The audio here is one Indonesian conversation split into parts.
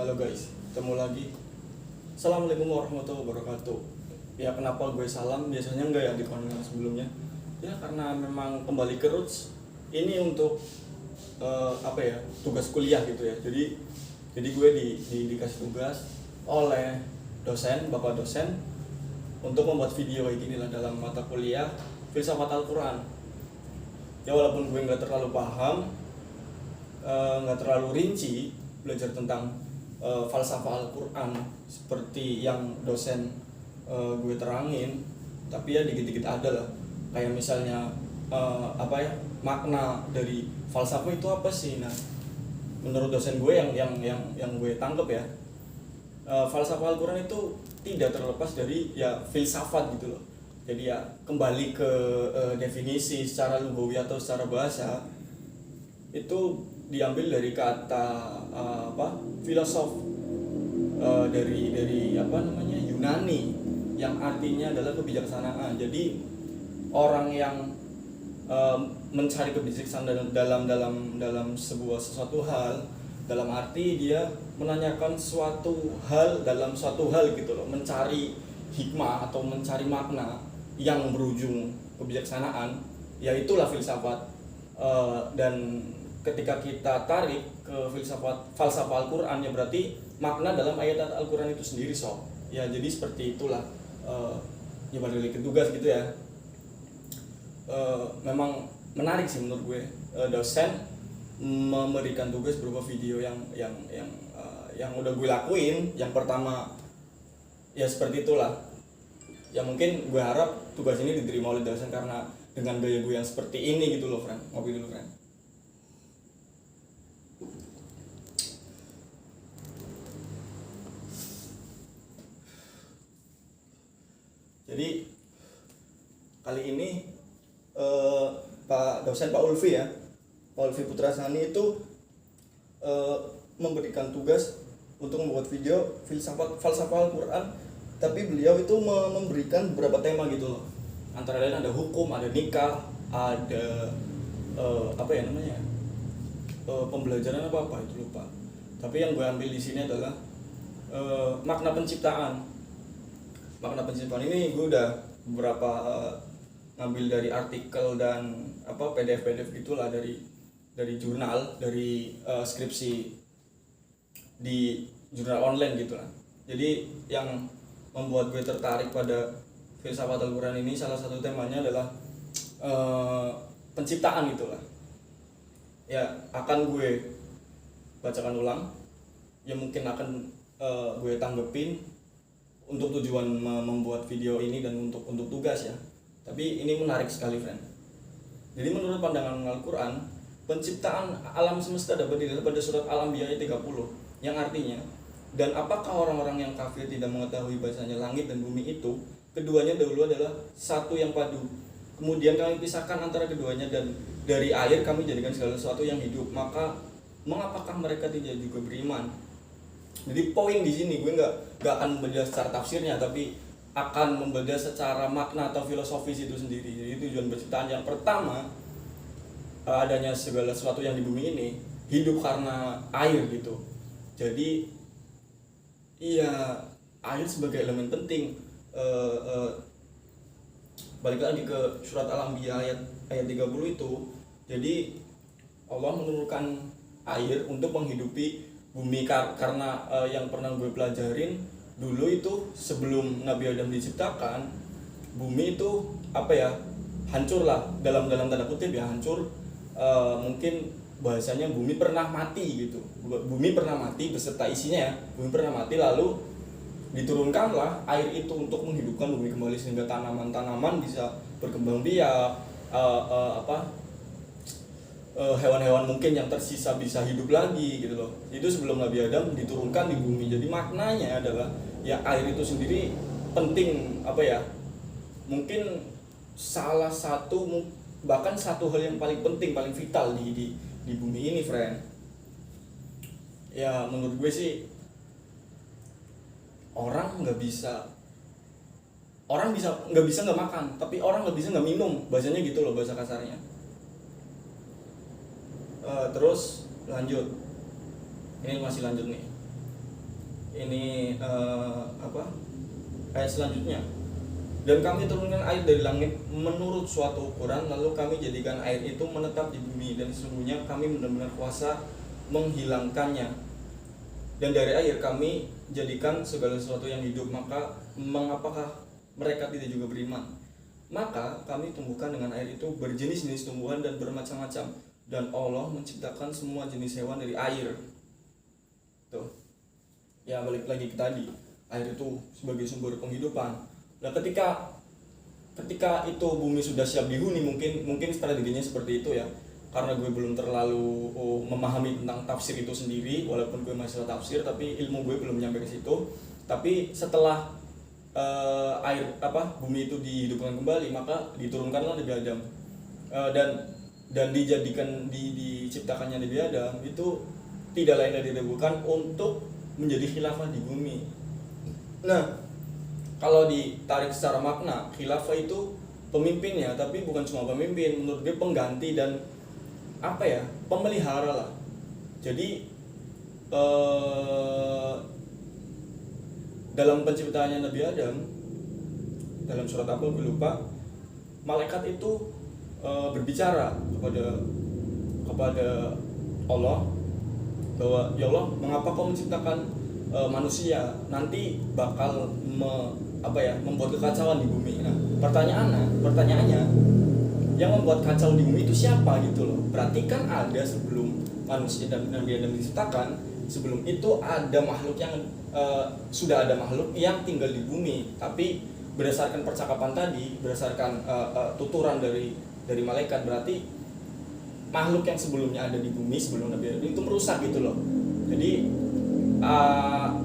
Halo guys, ketemu lagi. Assalamualaikum warahmatullahi wabarakatuh. Ya kenapa gue salam, biasanya enggak ya di konten sebelumnya. Ya karena memang kembali ke roots. Ini untuk tugas kuliah gitu ya. Jadi gue dikasih tugas oleh bapak dosen untuk membuat video kayak gini lah dalam mata kuliah filsafat Al-Quran. Ya walaupun gue nggak terlalu paham, nggak terlalu rinci belajar tentang falsafah Al-Quran seperti yang dosen gue terangin, tapi ya dikit-dikit ada lah. Kayak misalnya makna dari falsafah itu apa sih? Nah, menurut dosen gue yang gue tangkap ya, falsafah Al-Quran itu tidak terlepas dari ya filsafat gitu loh. Jadi ya kembali ke definisi secara lugawi atau secara bahasa itu diambil dari kata filosof dari Yunani yang artinya adalah kebijaksanaan. Jadi orang yang mencari kebijaksanaan dalam sesuatu hal, dalam arti dia menanyakan suatu hal dalam suatu hal gitu loh, mencari hikmah atau mencari makna yang berujung kebijaksanaan, ya itulah filsafat. Dan ketika kita tarik ke falsafah Al-Quran, ya berarti makna dalam ayat Al-Quran itu sendiri ya. Jadi seperti itulah. Ya balik ke tugas gitu ya. Memang menarik sih menurut gue, dosen memberikan tugas berupa video yang udah gue lakuin. Yang pertama ya seperti itulah. Ya mungkin gue harap tugas ini diterima oleh dosen karena dengan gaya gue yang seperti ini gitu loh, friend. Ngopi dulu, friend. Jadi kali ini Pak Ulfi ya, Pak Ulfi Putrasani itu memberikan tugas untuk membuat video falsafah Al-Quran, tapi beliau itu memberikan beberapa tema gitu loh. Antara lain ada hukum, ada nikah, ada pembelajaran apa itu lupa. Tapi yang gue ambil di sini adalah makna penciptaan. Makna penciptaan ini gue udah beberapa ngambil dari artikel dan PDF gitulah, dari jurnal, dari skripsi di jurnal online gitulah. Jadi yang membuat gue tertarik pada filsafat Al-Quran ini, salah satu temanya adalah penciptaan gitulah. Ya akan gue bacakan ulang, ya mungkin akan gue tanggepin untuk tujuan membuat video ini dan untuk tugas ya. Tapi ini menarik sekali, friend. Jadi menurut pandangan Al-Quran, penciptaan alam semesta dapat dilihat pada surat Al-Anbiya ayat 30, yang artinya, dan apakah orang-orang yang kafir tidak mengetahui bahasanya langit dan bumi itu keduanya dahulu adalah satu yang padu, kemudian kami pisahkan antara keduanya, dan dari air kami jadikan segala sesuatu yang hidup, maka mengapakah mereka tidak juga beriman? Jadi poin di sini gue nggak akan membedah secara tafsirnya, tapi akan membedah secara makna atau filosofis itu sendiri. Jadi tujuan penciptaan yang pertama, adanya segala sesuatu yang di bumi ini hidup karena air gitu. Jadi iya, air sebagai elemen penting. Balik lagi ke surat Al-Anbiya ayat 30 itu. Jadi Allah menurunkan air untuk menghidupi bumi karena yang pernah gue pelajarin dulu itu, sebelum Nabi Adam diciptakan, bumi itu hancur lah, dalam tanda kutip ya, hancur. Mungkin bahasanya bumi pernah mati gitu. Bumi pernah mati beserta isinya ya. Bumi pernah mati, lalu diturunkanlah air itu untuk menghidupkan bumi kembali sehingga tanaman-tanaman bisa berkembang biak, hewan-hewan mungkin yang tersisa bisa hidup lagi gitu loh. Itu sebelum Nabi Adam diturunkan di bumi. Jadi maknanya adalah ya air itu sendiri penting, mungkin salah satu, bahkan satu hal yang paling penting, paling vital di bumi ini, friend. Ya menurut gue sih, orang nggak bisa nggak makan, tapi orang nggak bisa nggak minum, bahasanya gitu loh, bahasa kasarnya. Terus lanjut, ini masih lanjut nih. Ini ayat selanjutnya. Dan kami turunkan air dari langit menurut suatu ukuran, lalu kami jadikan air itu menetap di bumi, dan sesungguhnya kami benar-benar kuasa menghilangkannya. Dan dari air kami jadikan segala sesuatu yang hidup, maka mengapakah mereka tidak juga beriman? Maka kami tumbuhkan dengan air itu berjenis-jenis tumbuhan dan bermacam-macam, dan Allah menciptakan semua jenis hewan dari air. Tuh. Ya balik lagi ke tadi, air itu sebagai sumber penghidupan. Nah, ketika itu bumi sudah siap dihuni, mungkin strateginya seperti itu ya. Karena gue belum terlalu memahami tentang tafsir itu sendiri, walaupun gue masih tafsir, tapi ilmu gue belum nyampe ke situ. Tapi setelah bumi itu dihidupkan kembali, maka diturunkanlah Nabi Adam. Dan diciptakannya Nabi Adam itu tidak lain dan tidak bukan untuk menjadi khilafah di bumi. Nah, kalau ditarik secara makna, khilafah itu pemimpinnya, tapi bukan cuma pemimpin, menurut dia pengganti dan pemelihara lah. Jadi dalam penciptaannya Nabi Adam, dalam surat apa gue lupa, malaikat itu berbicara kepada Allah bahwa ya Allah, mengapa kau menciptakan manusia, nanti bakal membuat kekacauan di bumi. Nah, pertanyaannya yang membuat kacau di bumi itu siapa gitu loh. Berarti kan ada sebelum manusia dan Nabi Adam diciptakan, sebelum itu ada makhluk yang sudah ada makhluk yang tinggal di bumi. Tapi berdasarkan percakapan tadi, berdasarkan tuturan dari malaikat, berarti makhluk yang sebelumnya ada di bumi sebelum Nabi Adam itu merusak gitu loh. Jadi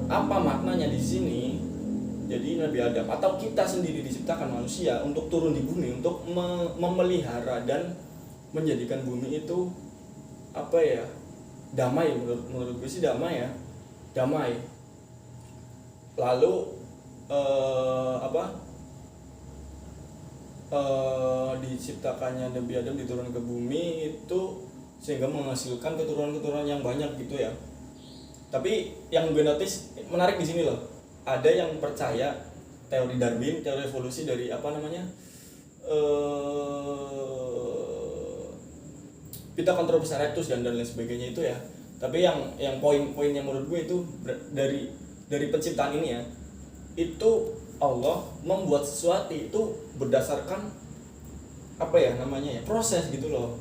apa maknanya di sini? Jadi Nabi Adam atau kita sendiri diciptakan manusia untuk turun di bumi, untuk memelihara dan menjadikan bumi itu damai. Menurut gue sih damai ya, damai. Lalu diciptakannya Nabi Adam diturunkan ke bumi itu sehingga menghasilkan keturunan-keturunan yang banyak gitu ya. Tapi yang gue notice menarik di sini loh. Ada yang percaya teori Darwin, teori evolusi dari Pithecanthropus erectus dan lain sebagainya itu ya. Tapi yang poin-poinnya menurut gue itu dari penciptaan ini ya, itu Allah membuat sesuatu itu berdasarkan proses gitu loh.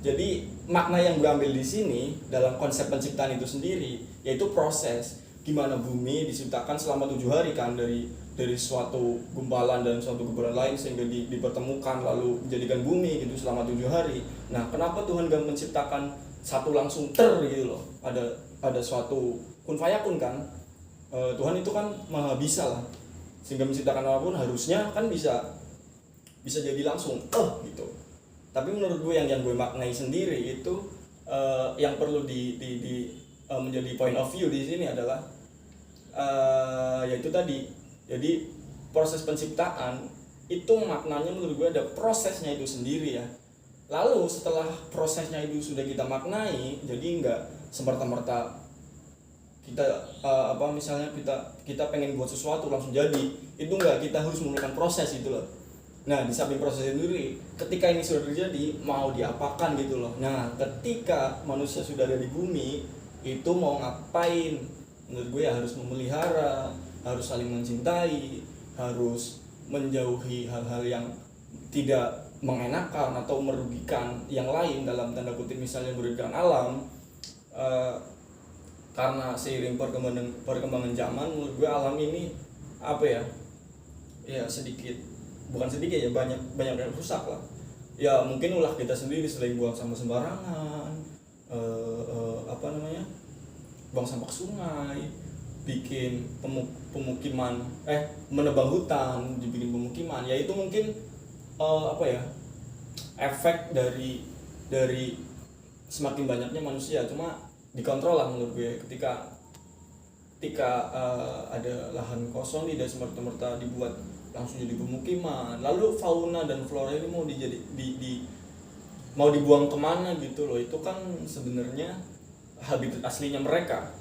Jadi makna yang gue ambil di sini dalam konsep penciptaan itu sendiri yaitu proses. Gimana bumi diciptakan selama 7 hari kan, dari suatu gumpalan dan suatu gumpalan lain sehingga dipertemukan lalu menjadikan bumi gitu selama 7 hari. Nah, kenapa Tuhan gak menciptakan satu langsung gitu loh? Ada suatu kun fayakun kan. Tuhan itu kan maha bisa lah. Sehingga menciptakan apapun harusnya kan bisa jadi langsung gitu. Tapi menurut gue yang gue maknai sendiri itu yang perlu menjadi point of view di sini adalah yaitu tadi. Jadi proses penciptaan itu maknanya menurut gue ada prosesnya itu sendiri ya. Lalu setelah prosesnya itu sudah kita maknai, jadi nggak semerta-merta kita misalnya kita pengen buat sesuatu langsung jadi, itu nggak, kita harus memerlukan proses gitu loh. Nah, di samping proses sendiri, ketika ini sudah terjadi, mau diapakan gitu loh. Nah, ketika manusia sudah ada di bumi, itu mau ngapain? Menurut gue ya harus memelihara, harus saling mencintai, harus menjauhi hal-hal yang tidak mengenakan atau merugikan yang lain, dalam tanda kutip misalnya merugikan alam. Karena seiring perkembangan zaman, menurut gue alam ini bukan sedikit ya, banyak yang rusak lah. Ya mungkin ulah kita sendiri sering buang sampah sembarangan, buang sampah ke sungai, bikin pemukiman, menebang hutan, dibikin pemukiman. Ya itu mungkin efek dari semakin banyaknya manusia. Cuma dikontrol lah menurut gue. Ketika ada lahan kosong, tidak semerta-merta dibuat langsung jadi pemukiman. Lalu fauna dan flora ini mau dibuang kemana gitu loh. Itu kan sebenarnya habitat aslinya mereka.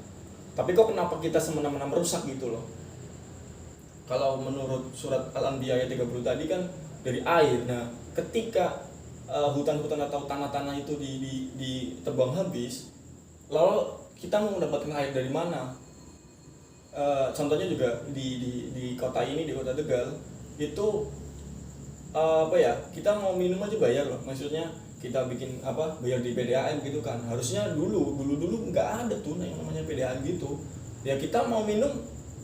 Tapi kok kenapa kita semena-mena merusak gitu loh? Kalau menurut surat Al-Anbiya ayat 30 tadi kan dari air. Nah, ketika hutan-hutan atau tanah-tanah itu ditebang habis, lalu kita mau mendapatkan air dari mana? Contohnya juga di kota ini, di kota Tegal itu apa ya, kita mau minum aja bayar loh, maksudnya kita bikin apa, bayar di PDAM gitu kan. Harusnya dulu nggak ada tuh yang namanya PDAM gitu ya, kita mau minum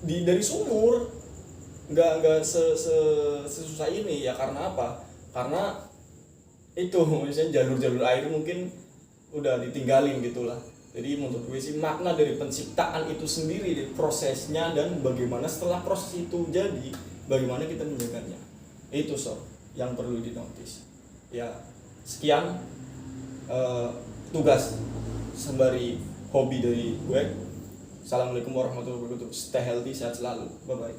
dari sumur, nggak sesusah ini ya. Karena apa? Karena itu misalnya jalur air mungkin udah ditinggalin gitulah. Jadi menurut gue sih makna dari penciptaan itu sendiri, dari prosesnya, dan bagaimana setelah proses itu jadi, bagaimana kita menjaganya, itu yang perlu dinotis. Ya sekian tugas sembari hobi dari gue. Assalamualaikum warahmatullahi wabarakatuh. Stay healthy, sehat selalu. Bye bye.